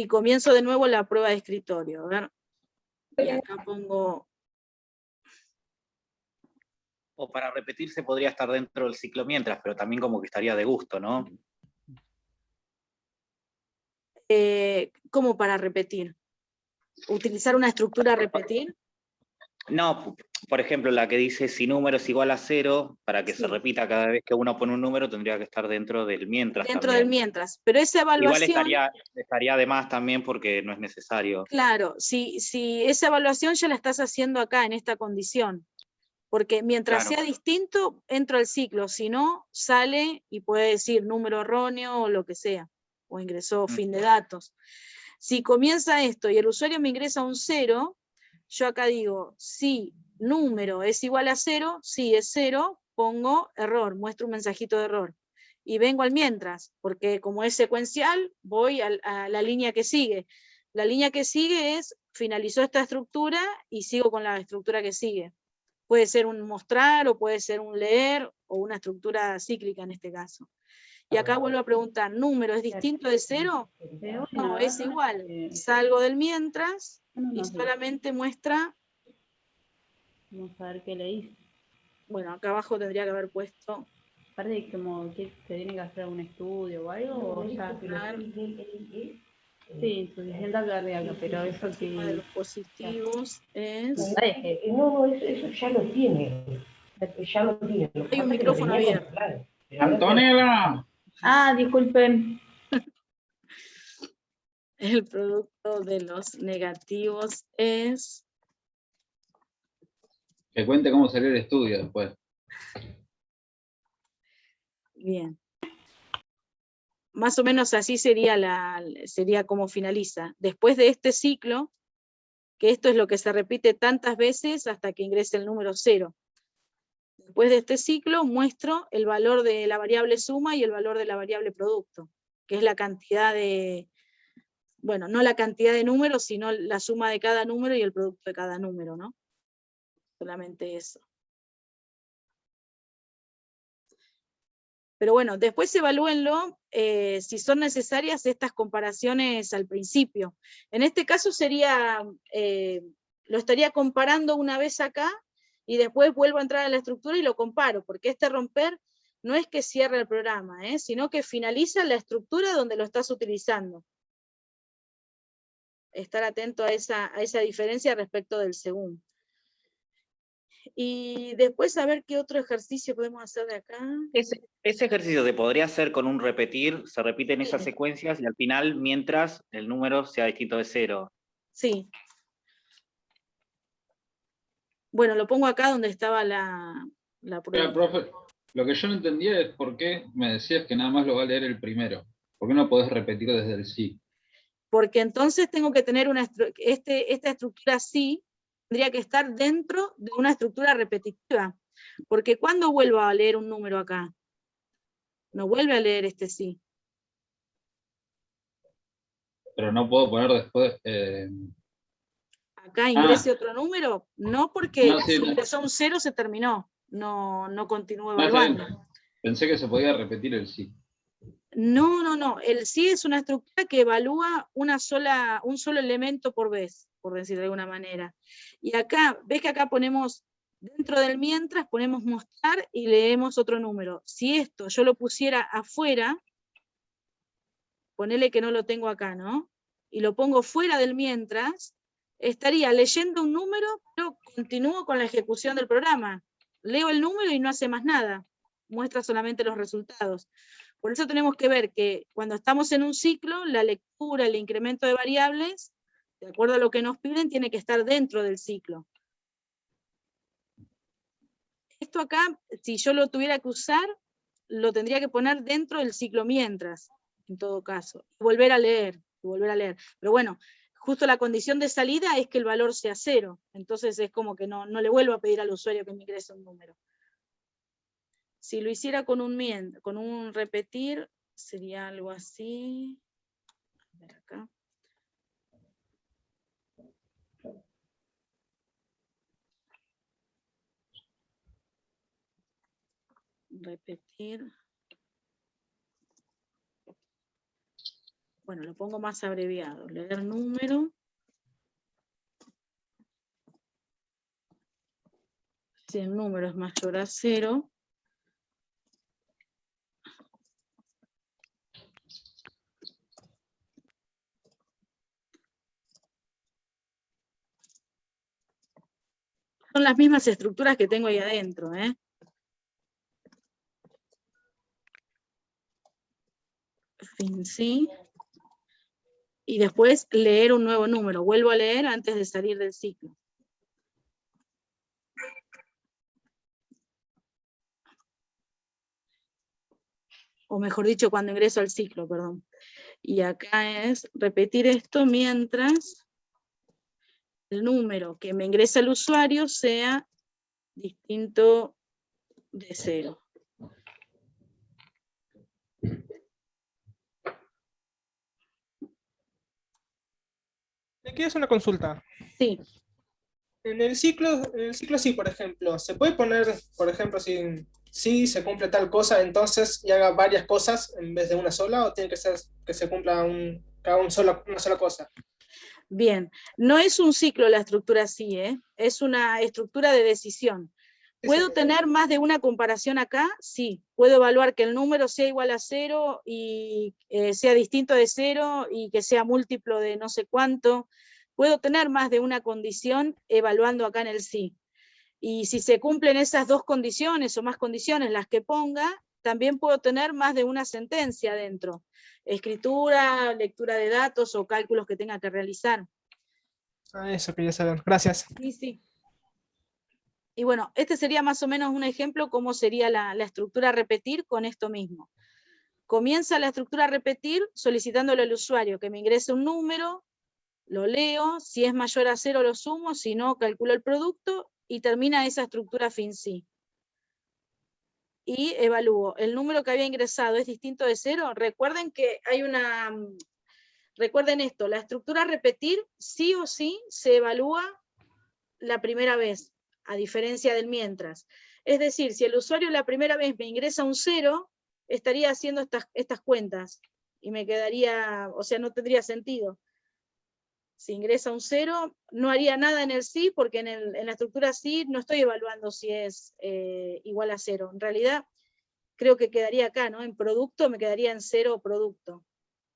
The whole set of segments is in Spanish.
Si comienzo de nuevo la prueba de escritorio, a ver. Y acá pongo... O para repetirse podría estar dentro del ciclo mientras, pero también como que estaría de gusto, ¿no? ¿Cómo para repetir? ¿Utilizar una estructura a repetir? No, por ejemplo, la que dice si número es igual a 0, para que Sí. se repita cada vez que uno pone un número, tendría que estar dentro del mientras Dentro también. del mientras. Pero esa Igual evaluación... estaría de más también porque no es necesario. Claro, si esa evaluación ya la estás haciendo acá, en esta condición. Porque mientras Claro. sea distinto, entro al ciclo. Si no, sale y puede decir número erróneo o lo que sea. O ingresó fin de datos. Si comienza esto y el usuario me ingresa un 0, yo acá digo, si número es igual a 0, si es 0, pongo error, muestro un mensajito de error. Y vengo al mientras, porque como es secuencial, voy a la línea que sigue. La línea que sigue es, finalizó esta estructura y sigo con la estructura que sigue. Puede ser un mostrar, o puede ser un leer, o una estructura cíclica en este caso. Y acá vuelvo a preguntar, ¿número es distinto de 0? No, es igual. Salgo del mientras y solamente muestra... Vamos a ver qué le dice. Bueno, acá abajo tendría que haber puesto... Aparte, como que se tiene que hacer un estudio o algo, o ya... Sí, suficiente cardíaca, pero eso El que... tema de los positivos es... No, eso ya lo tiene. Ya lo tiene. Hay un micrófono abierto. ¡Antonella! Ah, disculpen. El producto de los negativos es... Que cuente cómo salió el estudio después. Bien. Más o menos así sería como finaliza. Después de este ciclo, que esto es lo que se repite tantas veces hasta que ingrese el número 0. Después de este ciclo muestro el valor de la variable suma y el valor de la variable producto, que es la cantidad de, bueno, no la cantidad de números, sino la suma de cada número y el producto de cada número, ¿no? Solamente eso. Pero bueno, después evalúenlo si son necesarias estas comparaciones al principio. En este caso sería, lo estaría comparando una vez acá, y después vuelvo a entrar a la estructura y lo comparo, porque este romper no es que cierre el programa, sino que finaliza la estructura donde lo estás utilizando. Estar atento a esa diferencia respecto del segundo. Y después a ver qué otro ejercicio podemos hacer de acá. Ese ejercicio se podría hacer con un repetir, se repiten esas secuencias y al final, mientras el número sea distinto de 0. Sí. Bueno, lo pongo acá donde estaba la prueba. Profe, lo que yo no entendía es por qué me decías que nada más lo va a leer el primero. ¿Por qué no podés repetir desde el sí? Porque entonces tengo que tener esta estructura sí, tendría que estar dentro de una estructura repetitiva. Porque cuando vuelvo a leer un número acá, no vuelve a leer este sí. Pero no puedo poner después... Acá ingrese otro número, no, porque No, sí, si no. empezó un 0 se terminó, no continúo No, está bien. evaluando. Pensé que se podía repetir el sí. No, el sí es una estructura que evalúa un solo elemento por vez, por decirlo de alguna manera. Y acá, ves que acá ponemos, dentro del mientras, ponemos mostrar y leemos otro número. Si esto yo lo pusiera afuera, ponele que no lo tengo acá, ¿no? Y lo pongo fuera del mientras, estaría leyendo un número, pero continúo con la ejecución del programa. Leo el número y no hace más nada, muestra solamente los resultados. Por eso tenemos que ver que cuando estamos en un ciclo, la lectura, el incremento de variables, de acuerdo a lo que nos piden, tiene que estar dentro del ciclo. Esto acá, si yo lo tuviera que usar, lo tendría que poner dentro del ciclo mientras, en todo caso. Y volver a leer. Pero bueno, justo la condición de salida es que el valor sea 0. Entonces es como que no le vuelvo a pedir al usuario que me ingrese un número. Si lo hiciera con un repetir, sería algo así. A ver acá. Repetir. bueno, lo pongo más abreviado, leer número. Si el número es mayor a 0, son las mismas estructuras que tengo ahí adentro, ¿eh? Fin sí. Y después leer un nuevo número. Vuelvo a leer antes de salir del ciclo. O mejor dicho, cuando ingreso al ciclo, perdón. Y acá es repetir esto mientras el número que me ingresa el usuario sea distinto de 0. Le quiero hacer una consulta. Sí, En el ciclo sí, por ejemplo, ¿se puede poner, por ejemplo, si se cumple tal cosa, entonces y haga varias cosas en vez de una sola, o tiene que ser que se cumpla una sola cosa? bien. No es un ciclo la estructura así, ¿eh? Es una estructura de decisión. ¿Puedo Sí. tener más de una comparación acá? Sí. ¿Puedo evaluar que el número sea igual a 0 y sea distinto de 0 y que sea múltiplo de no sé cuánto? Puedo tener más de una condición evaluando acá en el sí. Y si se cumplen esas dos condiciones o más condiciones, las que ponga, también puedo tener más de una sentencia dentro. Escritura, lectura de datos o cálculos que tenga que realizar. Ah, eso quería saber. Gracias. Sí, sí. Y bueno, este sería más o menos un ejemplo cómo sería la estructura a repetir con esto mismo. Comienza la estructura a repetir solicitándole al usuario que me ingrese un número, lo leo, si es mayor a 0 lo sumo, si no calculo el producto y termina esa estructura fin sí. Y evalúo, ¿el número que había ingresado es distinto de 0? Recuerden que hay recuerden esto, la estructura a repetir sí o sí se evalúa la primera vez, a diferencia del mientras. Es decir, si el usuario la primera vez me ingresa un 0, estaría haciendo estas cuentas y me quedaría, o sea, no tendría sentido. Si ingresa un 0, no haría nada en el sí, porque en la estructura sí no estoy evaluando si es igual a 0. En realidad, creo que quedaría acá, ¿no? En producto me quedaría en 0 producto.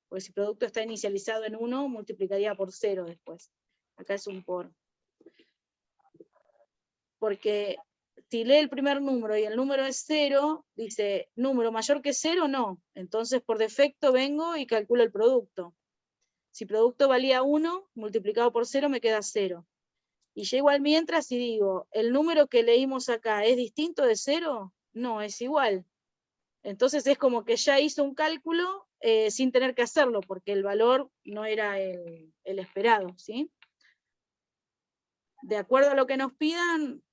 Porque si producto está inicializado en 1, multiplicaría por 0 después. Acá es un por. Porque si lee el primer número y el número es 0, dice, número mayor que 0, no. Entonces, por defecto vengo y calculo el producto. Si producto valía 1, multiplicado por 0, me queda 0. Y llego al mientras y digo, ¿el número que leímos acá es distinto de 0? No, es igual. Entonces es como que ya hizo un cálculo sin tener que hacerlo, porque el valor no era el esperado, ¿sí? De acuerdo a lo que nos pidan,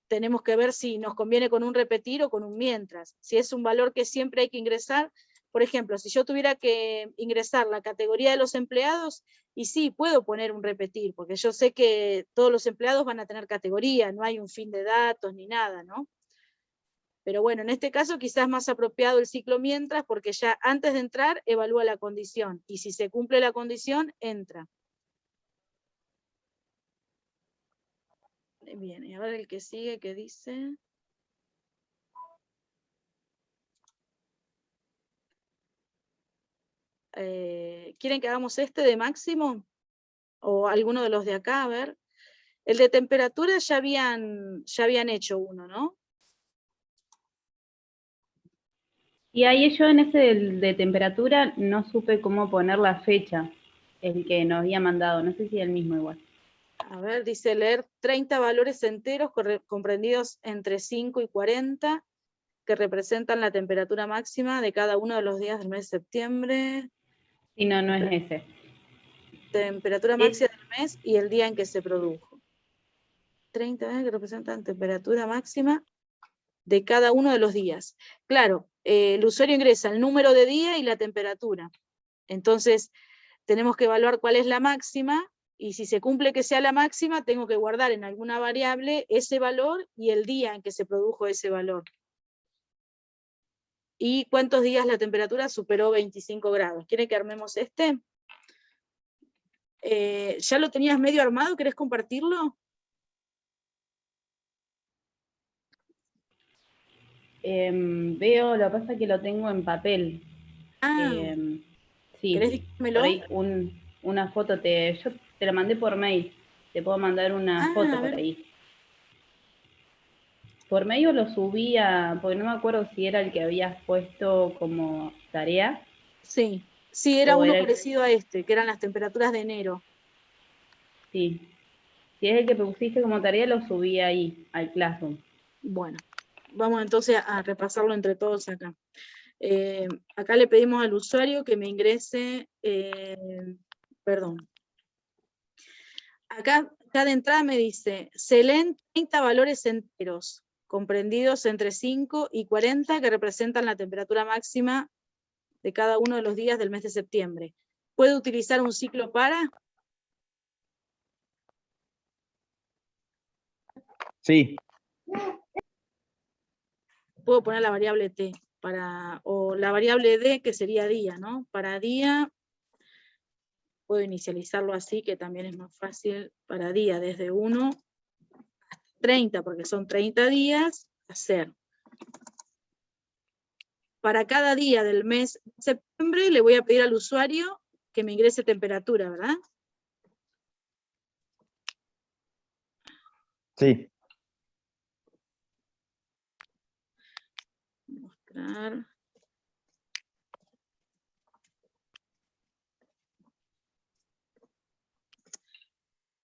tenemos que ver si nos conviene con un repetir o con un mientras. Si es un valor que siempre hay que ingresar, por ejemplo, si yo tuviera que ingresar la categoría de los empleados, y sí, puedo poner un repetir, porque yo sé que todos los empleados van a tener categoría, no hay un fin de datos ni nada, ¿no? Pero bueno, en este caso quizás más apropiado el ciclo mientras, porque ya antes de entrar evalúa la condición, y si se cumple la condición, entra. Bien, y a ver el que sigue, ¿qué dice? ¿Quieren que hagamos este de máximo? O alguno de los de acá, a ver. El de temperatura ya habían hecho uno, ¿no? Y ahí yo en ese de temperatura no supe cómo poner la fecha, el que nos había mandado, no sé si es el mismo igual. A ver, dice leer 30 valores enteros comprendidos entre 5 y 40, que representan la temperatura máxima de cada uno de los días del mes de septiembre. Sí, no, no es ese. Temperatura máxima del mes y el día en que se produjo. 30 veces que representan temperatura máxima de cada uno de los días. Claro, el usuario ingresa el número de día y la temperatura. Entonces, tenemos que evaluar cuál es la máxima, y si se cumple que sea la máxima, tengo que guardar en alguna variable ese valor y el día en que se produjo ese valor. y cuántos días la temperatura superó 25 grados. ¿Quiere que armemos este? ¿Ya lo tenías medio armado? ¿Querés compartirlo? Veo, lo que pasa es que lo tengo en papel. Ah, Sí, ¿querés dictármelo? por ahí una foto, yo te la mandé por mail, te puedo mandar una foto a por ver. ahí. Por mail lo subía, porque no me acuerdo si era el que habías puesto como tarea. Sí, era o uno era el- parecido a este, que eran las temperaturas de enero. Sí, si es el que pusiste como tarea, lo subí ahí, al Classroom. Bueno, vamos entonces a repasarlo entre todos acá. Acá le pedimos al usuario que me ingrese, perdón. Acá de entrada me dice, se leen 30 valores enteros, comprendidos entre 5 y 40, que representan la temperatura máxima de cada uno de los días del mes de septiembre. ¿Puede utilizar un ciclo para? Sí, Puedo poner la variable t, o la variable d, que sería día, ¿no? Para día, puedo inicializarlo así, que también es más fácil, para día, desde 1 hasta 30, porque son 30 días, hacer. Para cada día del mes de septiembre, le voy a pedir al usuario que me ingrese temperatura, ¿verdad? sí. Mostrar.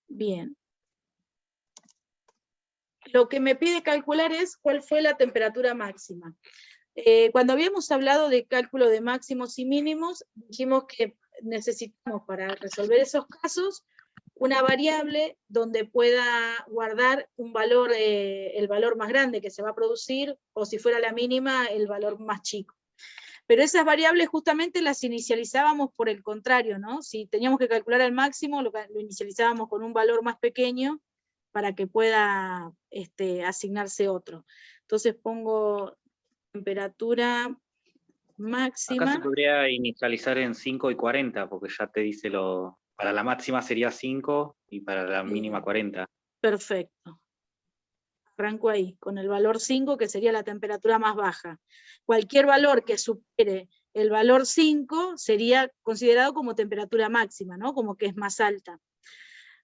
Bien. Lo que me pide calcular es cuál fue la temperatura máxima. Cuando habíamos hablado de cálculo de máximos y mínimos, dijimos que necesitamos para resolver esos casos una variable donde pueda guardar un valor, el valor más grande que se va a producir, o si fuera la mínima, el valor más chico. Pero esas variables justamente las inicializábamos por el contrario, ¿no? Si teníamos que calcular el máximo, lo inicializábamos con un valor más pequeño para que pueda asignarse otro. Entonces pongo temperatura máxima. Acá se podría inicializar en 5 y 40, porque ya te dice para la máxima sería 5 y para la mínima 40. Perfecto. Arranco ahí, con el valor 5, que sería la temperatura más baja. Cualquier valor que supere el valor 5 sería considerado como temperatura máxima, ¿no? Como que es más alta.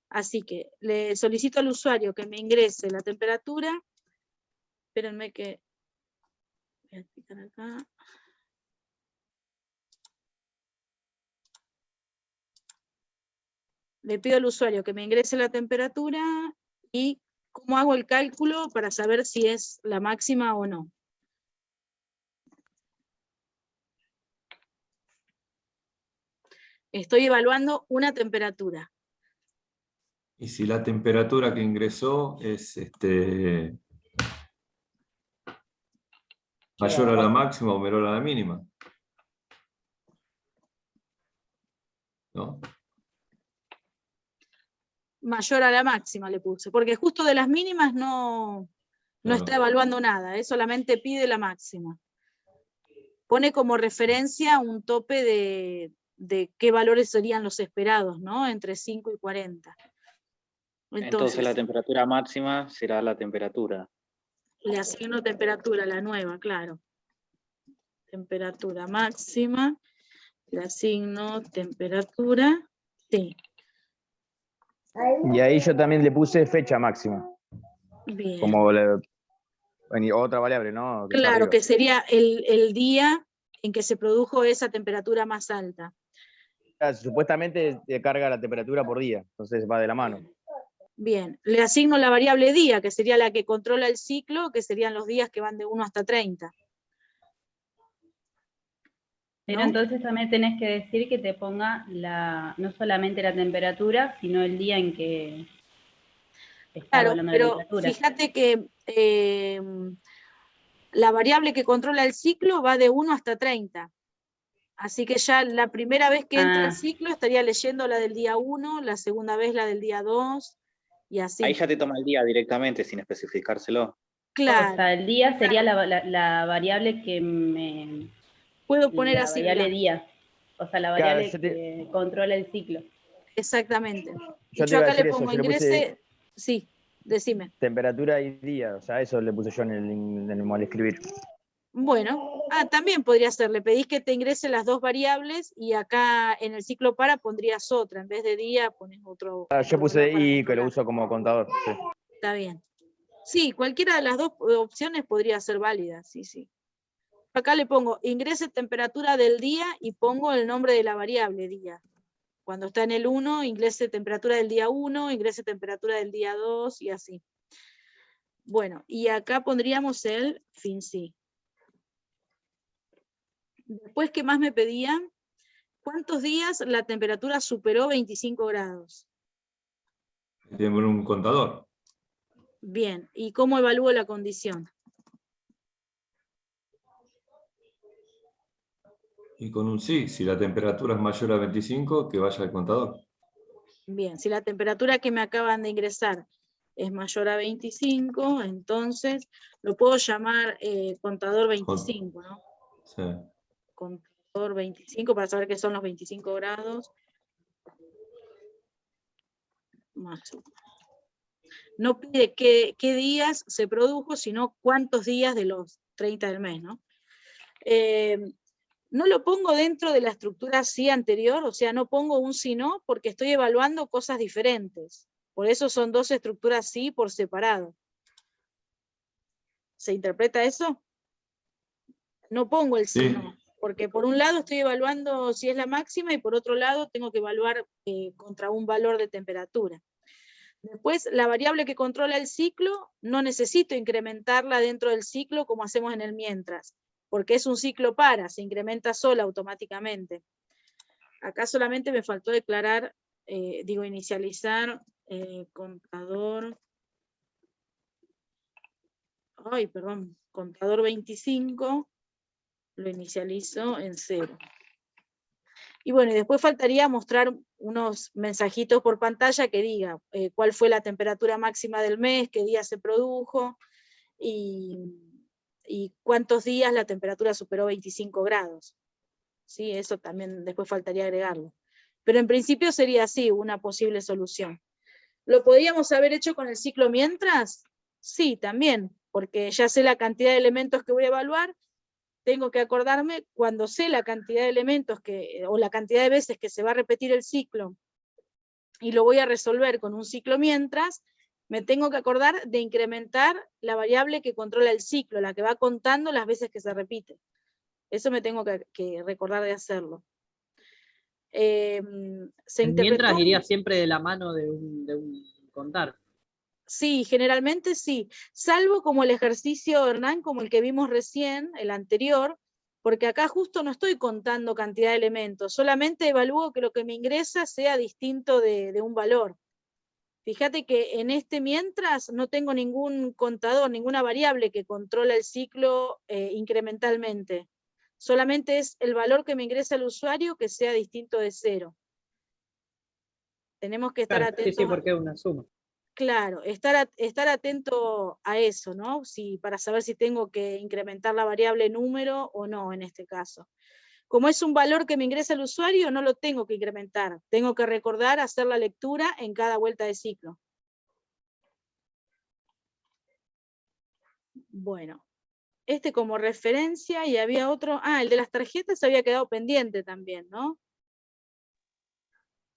Así que le solicito al usuario que me ingrese la temperatura. Espérenme que voy a explicar acá. Le pido al usuario que me ingrese la temperatura y cómo hago el cálculo para saber si es la máxima o no. Estoy evaluando una temperatura. Y si la temperatura que ingresó es mayor a la máxima o menor a la mínima, ¿no? Mayor a la máxima le puse, porque justo de las mínimas no Claro. está evaluando nada, solamente pide la máxima. Pone como referencia un tope de qué valores serían los esperados, ¿no? Entre 5 y 40. Entonces la temperatura máxima será la temperatura. Le asigno temperatura, la nueva, claro. Temperatura máxima, le asigno temperatura, sí. Y ahí yo también le puse fecha máxima. Bien. Como otra variable, ¿no? Que está Claro, arriba. que sería el día en que se produjo esa temperatura más alta. Supuestamente te carga la temperatura por día, entonces va de la mano. Bien, le asigno la variable día, que sería la que controla el ciclo, que serían los días que van de 1 hasta 30. Pero ¿no? entonces también tenés que decir que te ponga no solamente la temperatura, sino el día en que está Claro, evaluando la pero temperatura. fíjate que la variable que controla el ciclo va de 1 hasta 30. Así que ya la primera vez que entra el ciclo estaría leyendo la del día 1, la segunda vez la del día 2, y así. Ahí ya te toma el día directamente sin especificárselo. Claro. O sea, el día sería la variable que me... Puedo poner La así, variable mirá. día. O sea, la Claro, variable que controla el ciclo. Exactamente. Y yo te yo iba a acá le decir eso, pongo yo le puse ingrese, sí, decime. temperatura y día, o sea, eso le puse yo al escribir. Bueno, también podría ser, le pedís que te ingrese las dos variables y acá en el ciclo para pondrías otra, en vez de día pones otro. Yo otro puse valor para y que lo controlar. uso como contador. Sí. Está bien. Sí, cualquiera de las dos opciones podría ser válida, sí, sí. Acá le pongo ingrese temperatura del día y pongo el nombre de la variable día. Cuando está en el 1, ingrese temperatura del día 1, ingrese temperatura del día 2 y así. Bueno, y acá pondríamos el fin sí. Después, ¿qué más me pedían? ¿Cuántos días la temperatura superó 25 grados? Tenemos un contador. Bien, ¿y cómo evalúo la condición? Y con un sí, si la temperatura es mayor a 25, que vaya al contador. Bien, si la temperatura que me acaban de ingresar es mayor a 25, entonces lo puedo llamar contador 25, ¿no? Sí. Contador 25 para saber qué son los 25 grados. Más. No pide qué días se produjo, sino cuántos días de los 30 del mes, ¿no? No lo pongo dentro de la estructura sí anterior, o sea, no pongo un sí no, porque estoy evaluando cosas diferentes. Por eso son dos estructuras sí por separado. ¿Se interpreta eso? No pongo el sí no, porque por un lado estoy evaluando si es la máxima y por otro lado tengo que evaluar contra un valor de temperatura. Después, la variable que controla el ciclo, no necesito incrementarla dentro del ciclo como hacemos en el mientras, porque es un ciclo para, se incrementa sola automáticamente. Acá solamente me faltó declarar, inicializar contador, contador 25, lo inicializo en 0. Y bueno, y después faltaría mostrar unos mensajitos por pantalla que diga cuál fue la temperatura máxima del mes, qué día se produjo, y cuántos días la temperatura superó 25 grados. ¿Sí? Eso también después faltaría agregarlo. Pero en principio sería así una posible solución. ¿Lo podríamos haber hecho con el ciclo mientras? Sí, también, porque ya sé la cantidad de elementos que voy a evaluar, tengo que acordarme cuando sé la cantidad de elementos o la cantidad de veces que se va a repetir el ciclo y lo voy a resolver con un ciclo mientras, me tengo que acordar de incrementar la variable que controla el ciclo, la que va contando las veces que se repite. Eso me tengo que recordar de hacerlo. Mientras iría siempre de la mano de un contar. Sí, generalmente sí, salvo como el ejercicio, Hernán, como el que vimos recién, el anterior, porque acá justo no estoy contando cantidad de elementos, solamente evalúo que lo que me ingresa sea distinto de un valor. Fíjate que en este mientras no tengo ningún contador, ninguna variable que controla el ciclo incrementalmente. Solamente es el valor que me ingresa el usuario que sea distinto de 0. Tenemos que estar atentos. Sí, porque es una suma. Claro, estar atento a eso, ¿no? Para saber si tengo que incrementar la variable número o no en este caso. Como es un valor que me ingresa el usuario, no lo tengo que incrementar. Tengo que recordar hacer la lectura en cada vuelta de ciclo. Bueno, este como referencia y había otro, el de las tarjetas había quedado pendiente también, ¿no?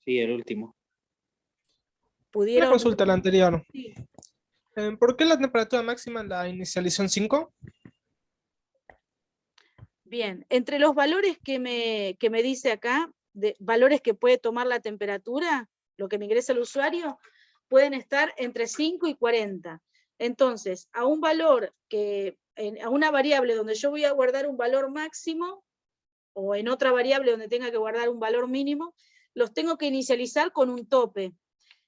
Sí, el último. Una consulta la anterior. Sí. ¿Por qué la temperatura máxima la inicializó en 5? Bien, entre los valores que me dice acá, de valores que puede tomar la temperatura, lo que me ingresa el usuario, pueden estar entre 5 y 40. Entonces, a un valor a una variable donde yo voy a guardar un valor máximo, o en otra variable donde tenga que guardar un valor mínimo, los tengo que inicializar con un tope.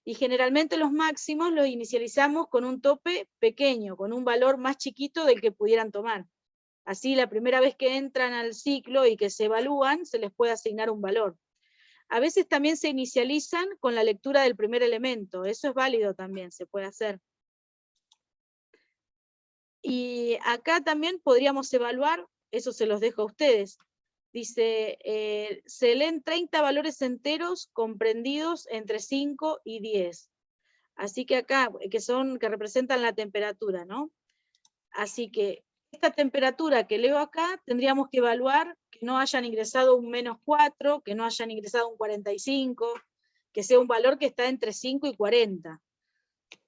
Y generalmente los máximos los inicializamos con un tope pequeño, con un valor más chiquito del que pudieran tomar. Así la primera vez que entran al ciclo y que se evalúan, se les puede asignar un valor. A veces también se inicializan con la lectura del primer elemento, eso es válido también, se puede hacer. Y acá también podríamos evaluar, eso se los dejo a ustedes. Dice, se leen 30 valores enteros comprendidos entre 5 y 10. Así que acá, que representan la temperatura, ¿no? Así que esta temperatura que leo acá, tendríamos que evaluar que no hayan ingresado un -4, que no hayan ingresado un 45, que sea un valor que está entre 5 y 40.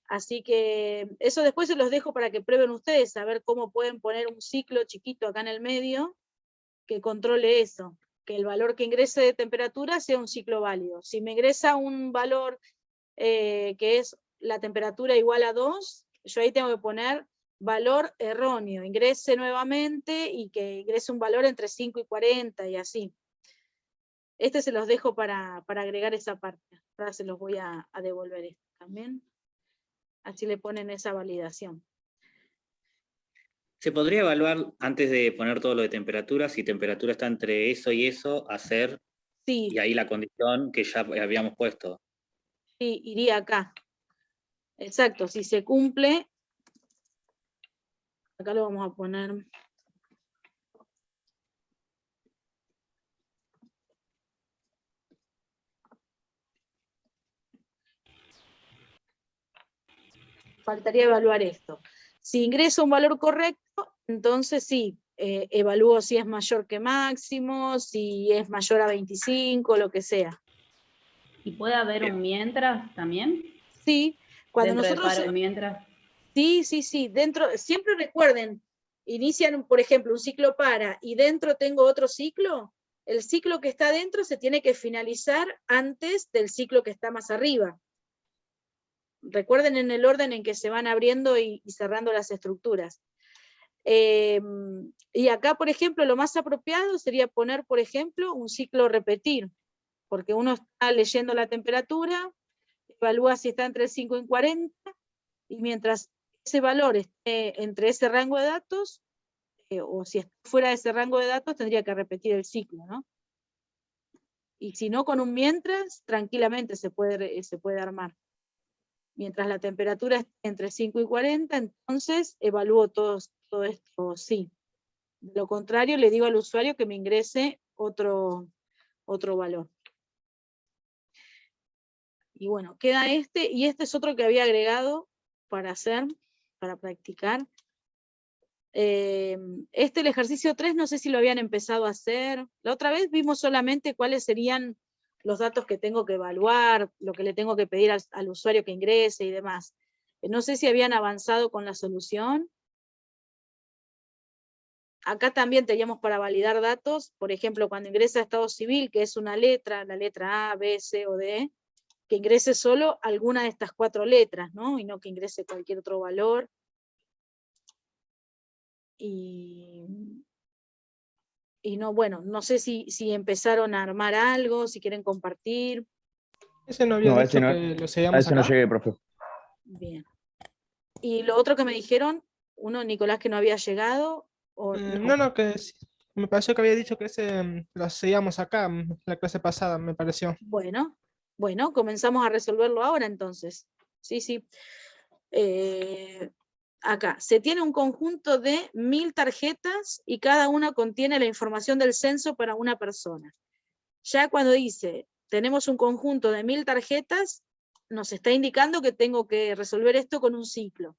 Así que eso después se los dejo para que prueben ustedes, a ver cómo pueden poner un ciclo chiquito acá en el medio, que controle eso, que el valor que ingrese de temperatura sea un ciclo válido. Si me ingresa un valor que es la temperatura igual a 2, yo ahí tengo que poner valor erróneo, ingrese nuevamente y que ingrese un valor entre 5 y 40 y así. Se los dejo para agregar esa parte. Ahora se los voy a devolver esto también. Así le ponen esa validación. ¿Se podría evaluar, antes de poner todo lo de temperatura, si temperatura está entre eso y eso, hacer, Sí. y ahí la condición que ya habíamos puesto? Sí, iría acá. Exacto, si se cumple, acá lo vamos a poner. Faltaría evaluar esto. Si ingreso un valor correcto, entonces sí, evalúo si es mayor que máximo, si es mayor a 25, lo que sea. ¿Y puede haber un mientras también? Sí, cuando dentro nosotros... de paro mientras. Sí, siempre recuerden, inician, por ejemplo, un ciclo para, y dentro tengo otro ciclo, el ciclo que está dentro se tiene que finalizar antes del ciclo que está más arriba. Recuerden en el orden en que se van abriendo y cerrando las estructuras. Y acá, por ejemplo, lo más apropiado sería poner, por ejemplo, un ciclo repetir, porque uno está leyendo la temperatura, evalúa si está entre 5 y 40, y mientras ese valor esté entre ese rango de datos, o si está fuera de ese rango de datos, tendría que repetir el ciclo, ¿no? Y si no, con un mientras, tranquilamente se puede armar. Mientras la temperatura esté entre 5 y 40, entonces evalúo todo esto, sí. De lo contrario, le digo al usuario que me ingrese otro valor. Y bueno, queda y este es otro que había agregado para practicar. El ejercicio 3, no sé si lo habían empezado a hacer. La otra vez vimos solamente cuáles serían los datos que tengo que evaluar, lo que le tengo que pedir al usuario que ingrese y demás. No sé si habían avanzado con la solución. Acá también teníamos para validar datos, por ejemplo, cuando ingresa a estado civil, que es una letra, la letra A, B, C o D, que ingrese solo alguna de estas 4 letras, ¿no? Y no que ingrese cualquier otro valor. Y no, bueno, no sé si empezaron a armar algo, si quieren compartir. Ese no había No, dicho ese no, que lo a seguíamos ese no acá. llegué, profe. Bien. Y lo otro que me dijeron, Nicolás, que no había llegado, o no. No, que me pareció que había dicho que ese lo seguíamos acá, la clase pasada, me pareció. Bueno, comenzamos a resolverlo ahora entonces. Sí. Acá, se tiene un conjunto de 1000 tarjetas y cada una contiene la información del censo para una persona. Ya cuando dice, tenemos un conjunto de 1000 tarjetas, nos está indicando que tengo que resolver esto con un ciclo.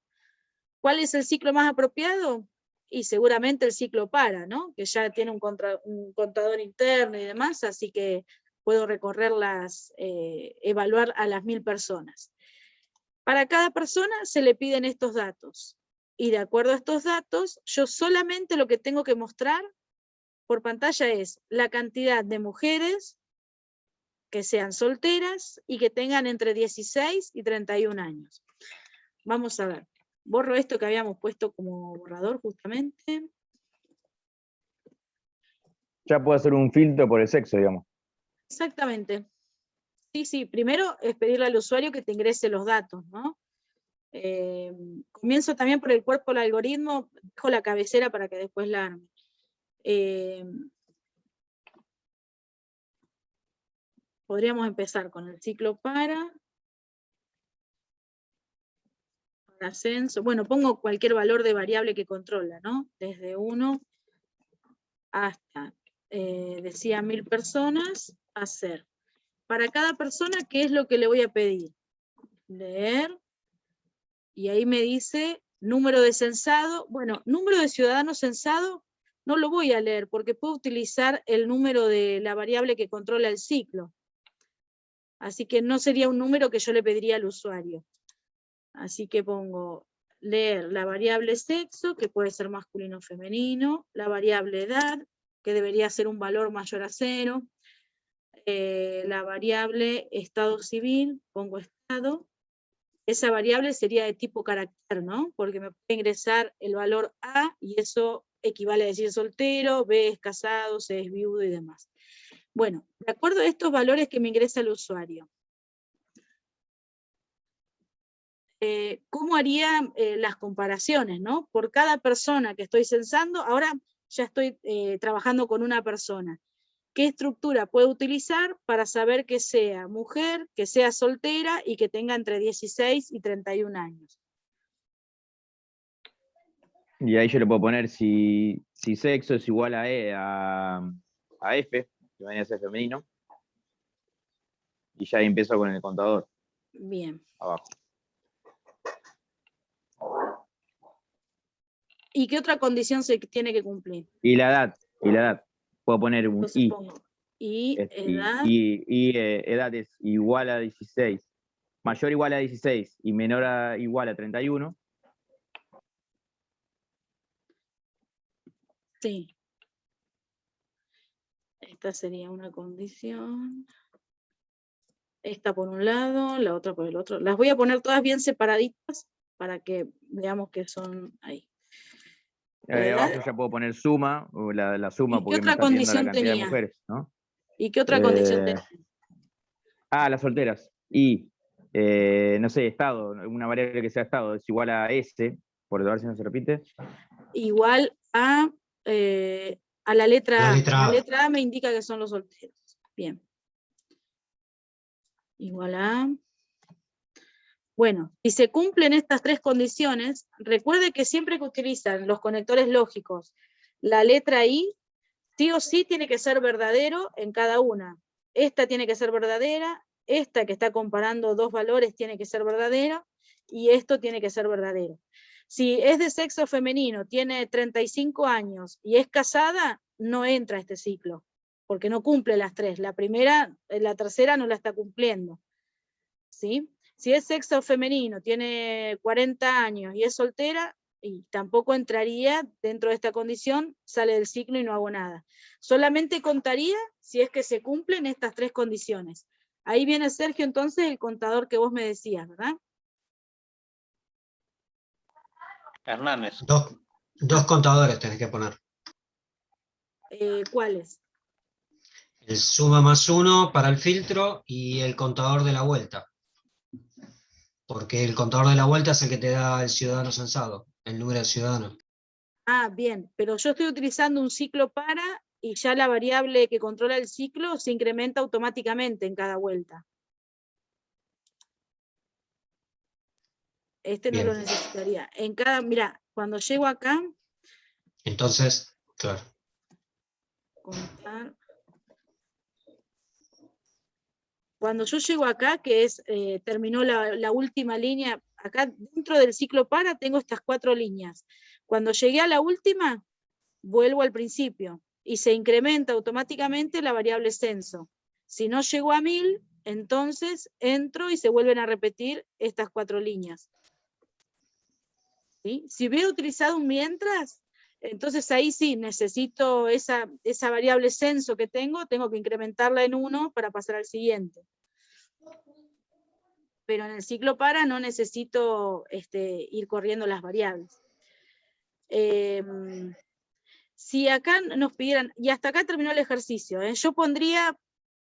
¿Cuál es el ciclo más apropiado? Y seguramente el ciclo para, ¿no? Que ya tiene un contador interno y demás, así que puedo evaluar a las 1000 personas. Para cada persona se le piden estos datos. Y de acuerdo a estos datos, yo solamente lo que tengo que mostrar por pantalla es la cantidad de mujeres que sean solteras y que tengan entre 16 y 31 años. Vamos a ver. Borro esto que habíamos puesto como borrador justamente. Ya puedo hacer un filtro por el sexo, digamos. Exactamente. Sí, primero es pedirle al usuario que te ingrese los datos, ¿no? Comienzo también por el cuerpo del algoritmo, dejo la cabecera para que después la arme. Podríamos empezar con el ciclo para ascenso, bueno, pongo cualquier valor de variable que controla, ¿no? Desde 1 hasta, decía 1000 personas, hacer. Para cada persona, ¿qué es lo que le voy a pedir? Leer, y ahí me dice número de censado. Bueno, número de ciudadanos censado no lo voy a leer, porque puedo utilizar el número de la variable que controla el ciclo. Así que no sería un número que yo le pediría al usuario. Así que pongo leer la variable sexo, que puede ser masculino o femenino, la variable edad, que debería ser un valor mayor a 0, la variable estado civil, pongo estado. Esa variable sería de tipo carácter, ¿no? Porque me puede ingresar el valor A, y eso equivale a decir soltero, B es casado, C es viudo y demás. Bueno, de acuerdo a estos valores que me ingresa el usuario, ¿cómo haría las comparaciones, ¿no? Por cada persona que estoy censando, ahora ya estoy trabajando con una persona. ¿Qué estructura puedo utilizar para saber que sea mujer, que sea soltera y que tenga entre 16 y 31 años? Y ahí yo le puedo poner si sexo es igual a F, que venía a ser femenino. Y ya ahí empiezo con el contador. Bien. Abajo. ¿Y qué otra condición se tiene que cumplir? Y la edad. Puedo poner un Entonces I. pongo y edad. Edad es igual a 16. Mayor o igual a 16 y menor o igual a 31. Sí. Esta sería una condición. Esta por un lado, la otra por el otro. Las voy a poner todas bien separaditas para que veamos que son ahí. Ahí abajo ya puedo poner suma, o la suma, ¿Y qué porque me otra está pidiendo la condición cantidad de tenía? mujeres, ¿no? ¿Y qué otra condición tenía? Las solteras. Y, no sé, estado, una variable que sea estado, es igual a S, por ver si no se repite. Igual a la letra A. La A. letra A me indica que son los solteros. Bien. Igual a... Bueno, si se cumplen estas tres condiciones, recuerde que siempre que utilizan los conectores lógicos, la letra I, sí o sí tiene que ser verdadero en cada una. Esta tiene que ser verdadera, esta que está comparando dos valores tiene que ser verdadera, y esto tiene que ser verdadero. Si es de sexo femenino, tiene 35 años y es casada, no entra a este ciclo, porque no cumple las tres. La tercera no la está cumpliendo. ¿Sí? Si es sexo femenino, tiene 40 años y es soltera, y tampoco entraría dentro de esta condición, sale del ciclo y no hago nada. Solamente contaría si es que se cumplen estas tres condiciones. Ahí viene, Sergio, entonces el contador que vos me decías, ¿verdad? Hernández. Dos contadores tenés que poner. ¿Cuáles? El suma más 1 para el filtro y el contador de la vuelta. Porque el contador de la vuelta es el que te da el ciudadano censado, el número de ciudadanos. Ah, bien, pero yo estoy utilizando un ciclo para, y ya la variable que controla el ciclo se incrementa automáticamente en cada vuelta. Este no Bien. lo necesitaría. En cada, mira, cuando llego acá... Entonces, claro. Contar. Cuando yo llego acá, que es, terminó la última línea, acá dentro del ciclo para tengo estas 4 líneas. Cuando llegué a la última, vuelvo al principio y se incrementa automáticamente la variable censo. Si no llegó a 1000, entonces entro y se vuelven a repetir estas 4 líneas. ¿Sí? Si hubiera utilizado un mientras, entonces ahí sí necesito esa variable censo que tengo que incrementarla en 1 para pasar al siguiente. Pero en el ciclo para no necesito ir corriendo las variables. Si acá nos pidieran, y hasta acá terminó el ejercicio, yo pondría,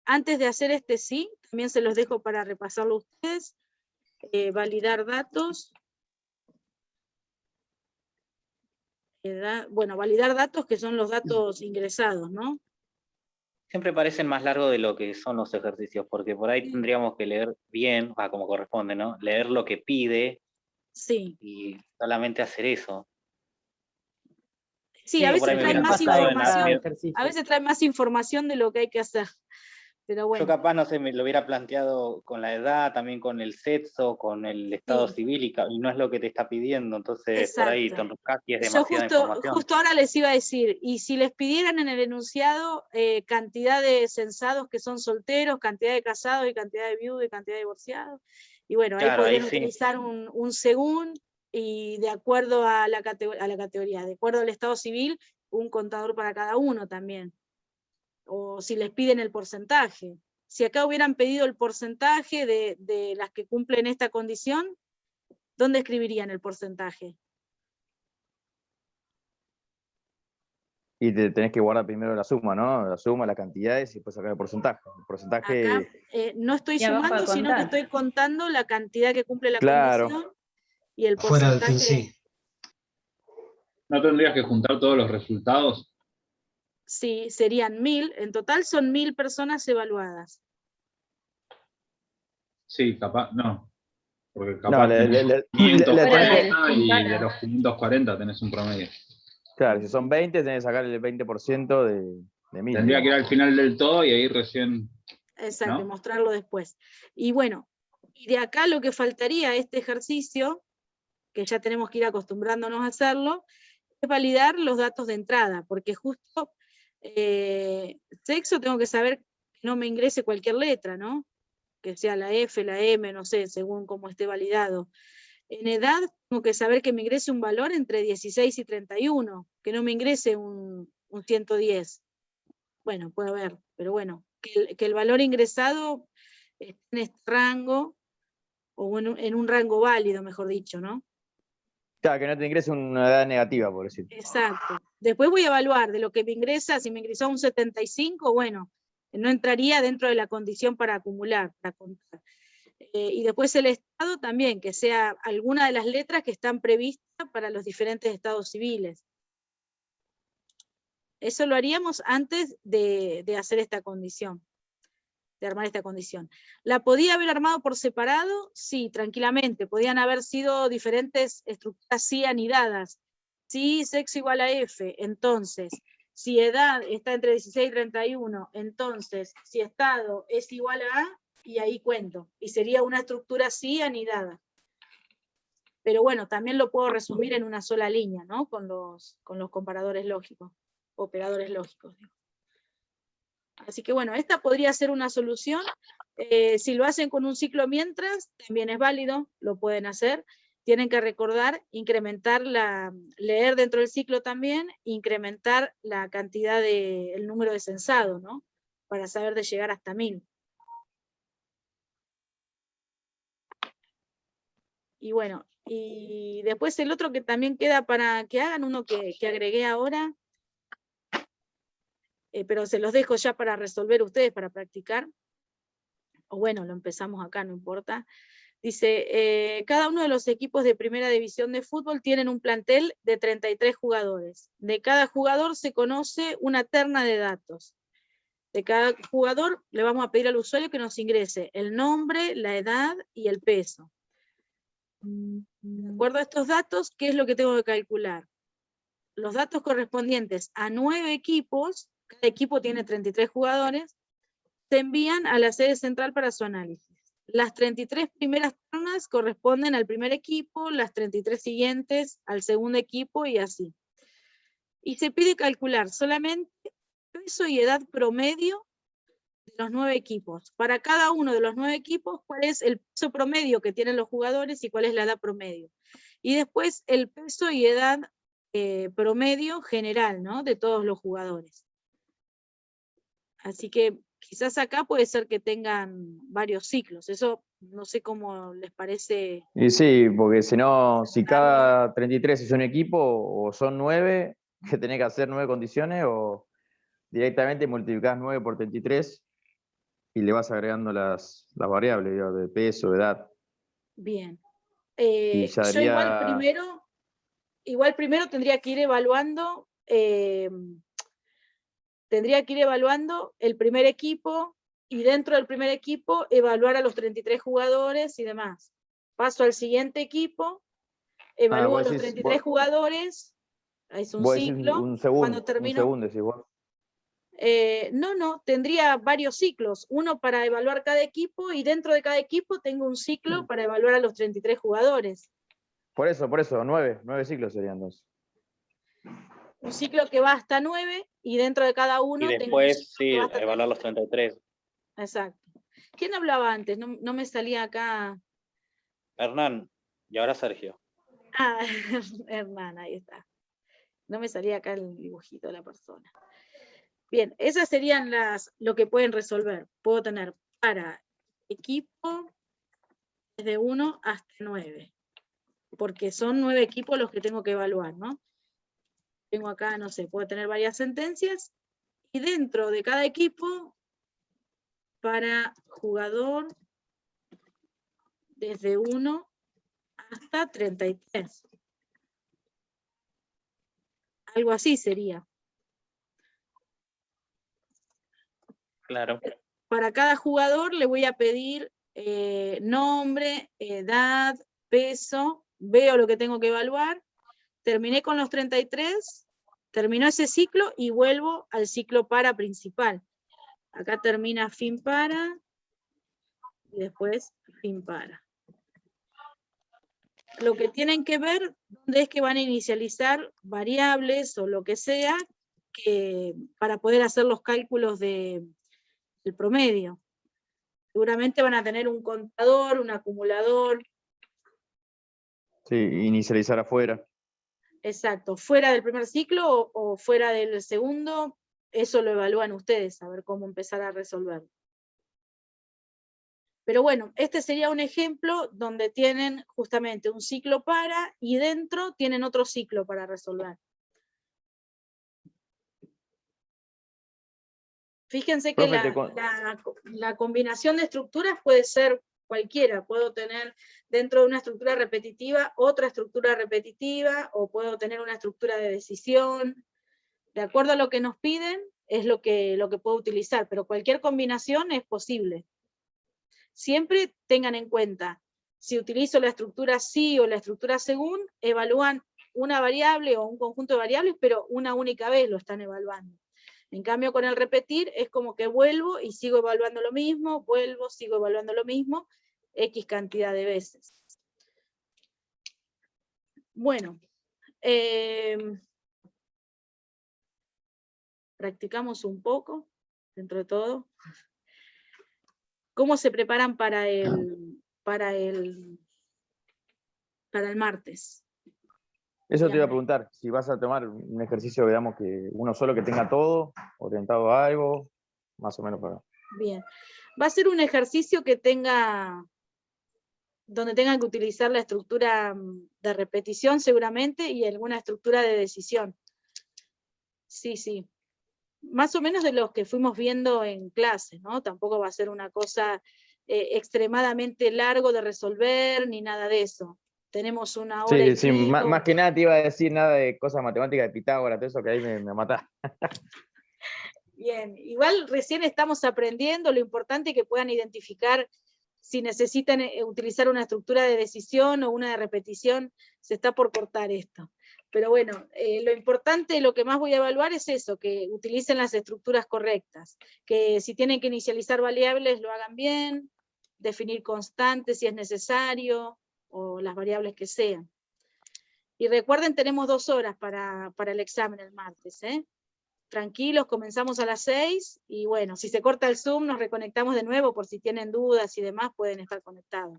antes de hacer este sí, también se los dejo para repasarlo ustedes, validar datos. Bueno, validar datos que son los datos ingresados, ¿no? Siempre parecen más largos de lo que son los ejercicios, porque por ahí tendríamos que leer bien, como corresponde, ¿no? Leer lo que pide, Sí. y solamente hacer eso. Sí, a Yo por veces ahí me trae hubiera más pasado en información. A veces trae más información de lo que hay que hacer. Pero Yo bueno, capaz, no sé, me lo hubiera planteado con la edad, también con el sexo, con el estado Sí. civil, y no es lo que te está pidiendo, entonces por ahí te exacto. enroscás y es Yo demasiada información. justo ahora les iba a decir, y si les pidieran en el enunciado cantidad de censados que son solteros, cantidad de casados y cantidad de viudos y cantidad de divorciados, y bueno, ahí Claro, ahí podrían sí. utilizar un según, y de acuerdo a la categoría, de acuerdo al estado civil, un contador para cada uno también. O si les piden el porcentaje. Si acá hubieran pedido el porcentaje de las que cumplen esta condición, ¿dónde escribirían el porcentaje? Y te tenés que guardar primero la suma, ¿no? La suma, las cantidades y después sacar el porcentaje. El porcentaje, Acá no estoy Y abajo sumando, de sino que contar. estoy contando la cantidad que cumple la claro. condición y el Fuera del porcentaje. fin, sí. ¿No tendrías que juntar todos los resultados? Sí, serían 1000, en total son 1000 personas evaluadas. Sí, capaz, no. Porque No, capaz tenés 540 y juntar. de los 540 tenés un promedio. claro, si son 20, tenés que sacar el 20% de 1000. Tendría que ir al final del todo y ahí recién. Exacto, ¿no? y mostrarlo después. Y bueno, y de acá lo que faltaría a este ejercicio, que ya tenemos que ir acostumbrándonos a hacerlo, es validar los datos de entrada, porque justo sexo tengo que saber que no me ingrese cualquier letra, ¿no? Que sea la F, la M, no sé, según cómo esté validado. En edad tengo que saber que me ingrese un valor entre 16 y 31, que no me ingrese un 110. Bueno, puede haber, pero bueno, que el valor ingresado esté en este rango, o en un rango válido, mejor dicho, ¿no? Claro, que no te ingrese una edad negativa, por decir. Exacto. Después voy a evaluar de lo que me ingresa, si me ingresó un 75, bueno, no entraría dentro de la condición para acumular, para contar. Y después el estado también, que sea alguna de las letras que están previstas para los diferentes estados civiles. Eso lo haríamos antes de hacer esta condición, de armar esta condición. ¿La podía haber armado por separado? Sí, tranquilamente. Podían haber sido diferentes estructuras sí anidadas. Sí, sexo igual a F. Entonces, si edad está entre 16 y 31, entonces, si estado es igual a A, y ahí cuento. Y sería una estructura sí anidada. Pero bueno, también lo puedo resumir en una sola línea, ¿no? Con los comparadores lógicos, operadores lógicos, digo. Así que bueno, esta podría ser una solución. Si lo hacen con un ciclo mientras, también es válido, lo pueden hacer. Tienen que recordar, leer dentro del ciclo también, incrementar la cantidad el número de censado, ¿no? Para saber de llegar hasta 1000. Y bueno, y después el otro que también queda para que hagan, uno que agregué ahora, pero se los dejo ya para resolver ustedes, para practicar. O bueno, lo empezamos acá, no importa. Dice, cada uno de los equipos de primera división de fútbol tienen un plantel de 33 jugadores. De cada jugador se conoce una terna de datos. De cada jugador le vamos a pedir al usuario que nos ingrese el nombre, la edad y el peso. De acuerdo a estos datos, ¿qué es lo que tengo que calcular? Los datos correspondientes a 9 equipos, cada equipo tiene 33 jugadores, se envían a la sede central para su análisis. Las 33 primeras ternas corresponden al primer equipo, las 33 siguientes al segundo equipo y así. Y se pide calcular solamente peso y edad promedio de los 9 equipos. Para cada uno de los 9 equipos, cuál es el peso promedio que tienen los jugadores y cuál es la edad promedio. Y después el peso y edad promedio general, ¿no? De todos los jugadores. Así que quizás acá puede ser que tengan varios ciclos. Eso no sé cómo les parece. Y sí, porque si no, si cada 33 es un equipo, o son 9, que tenés que hacer 9 condiciones, o directamente multiplicás 9 por 33 y le vas agregando las variables, digamos, de peso, edad. Bien. Y ya Yo daría... igual primero tendría que ir evaluando, el primer equipo, y dentro del primer equipo evaluar a los 33 jugadores y demás. Paso al siguiente equipo evalúo vos los decís- 33 jugadores, es un Vos decís ciclo. un segundo, Cuando termino, un segundo, decís vos. no, tendría varios ciclos, uno para evaluar cada equipo, y dentro de cada equipo tengo un ciclo para evaluar a los 33 jugadores. Por eso, 9 ciclos serían dos. Un ciclo que va hasta 9, y dentro de cada uno Y tengo un después, ciclo que sí, va hasta evaluar los 33. Exacto. ¿Quién hablaba antes? No me salía acá. Hernán, y ahora Sergio. Ah, Hernán, ahí está. No me salía acá el dibujito de la persona. Bien, esas serían lo que pueden resolver. Puedo tener para equipo desde 1 hasta 9, porque son 9 equipos los que tengo que evaluar, ¿no? Tengo acá, no sé, puedo tener varias sentencias, y dentro de cada equipo, para jugador desde 1 hasta 33. Algo así sería. Claro. Para cada jugador le voy a pedir nombre, edad, peso, veo lo que tengo que evaluar, terminé con los 33, terminó ese ciclo y vuelvo al ciclo para principal. Acá termina fin para, y después fin para. Lo que tienen que ver, dónde es que van a inicializar variables o lo que sea, para poder hacer los cálculos del promedio. Seguramente van a tener un contador, un acumulador. Sí, inicializar afuera. Exacto, fuera del primer ciclo o fuera del segundo, eso lo evalúan ustedes, a ver cómo empezar a resolver. Pero bueno, este sería un ejemplo donde tienen justamente un ciclo para, y dentro tienen otro ciclo para resolver. Fíjense que Profe, la combinación de estructuras puede ser cualquiera. Puedo tener dentro de una estructura repetitiva otra estructura repetitiva, o puedo tener una estructura de decisión. De acuerdo a lo que nos piden, es lo que puedo utilizar, pero cualquier combinación es posible. Siempre tengan en cuenta, si utilizo la estructura sí o la estructura según, evalúan una variable o un conjunto de variables, pero una única vez lo están evaluando. En cambio, con el repetir, es como que vuelvo y sigo evaluando lo mismo, vuelvo, sigo evaluando lo mismo, X cantidad de veces. Bueno, practicamos un poco, dentro de todo. ¿Cómo se preparan para el martes? Eso te iba a preguntar, si vas a tomar un ejercicio, digamos, que uno solo que tenga todo, orientado a algo, más o menos para... Bien. Va a ser un ejercicio que donde tengan que utilizar la estructura de repetición seguramente, y alguna estructura de decisión. Sí. Más o menos de los que fuimos viendo en clase, ¿no? Tampoco va a ser una cosa extremadamente largo de resolver, ni nada de eso. Tenemos una hora y Sí, pico. más que nada te iba a decir nada de cosas matemáticas de Pitágoras, todo eso que ahí me matás. Bien, igual recién estamos aprendiendo, lo importante es que puedan identificar si necesitan utilizar una estructura de decisión o una de repetición. Se está por cortar esto. Pero bueno, lo importante, lo que más voy a evaluar es eso, que utilicen las estructuras correctas, que si tienen que inicializar variables lo hagan bien, definir constantes si es necesario, o las variables que sean. Y recuerden, tenemos 2 horas para el examen el martes, ¿eh? Tranquilos, comenzamos a las 6, y bueno, si se corta el Zoom nos reconectamos de nuevo, por si tienen dudas y demás pueden estar conectados.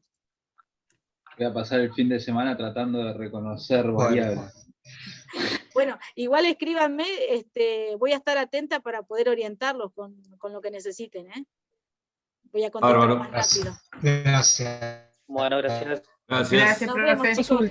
Voy a pasar el fin de semana tratando de reconocer variables. Bueno, igual escríbanme, voy a estar atenta para poder orientarlos con lo que necesiten, ¿eh? Voy a contestar Bárbaro. más rápido. Gracias. Bueno, gracias. Gracias. Nos vemos, chicos.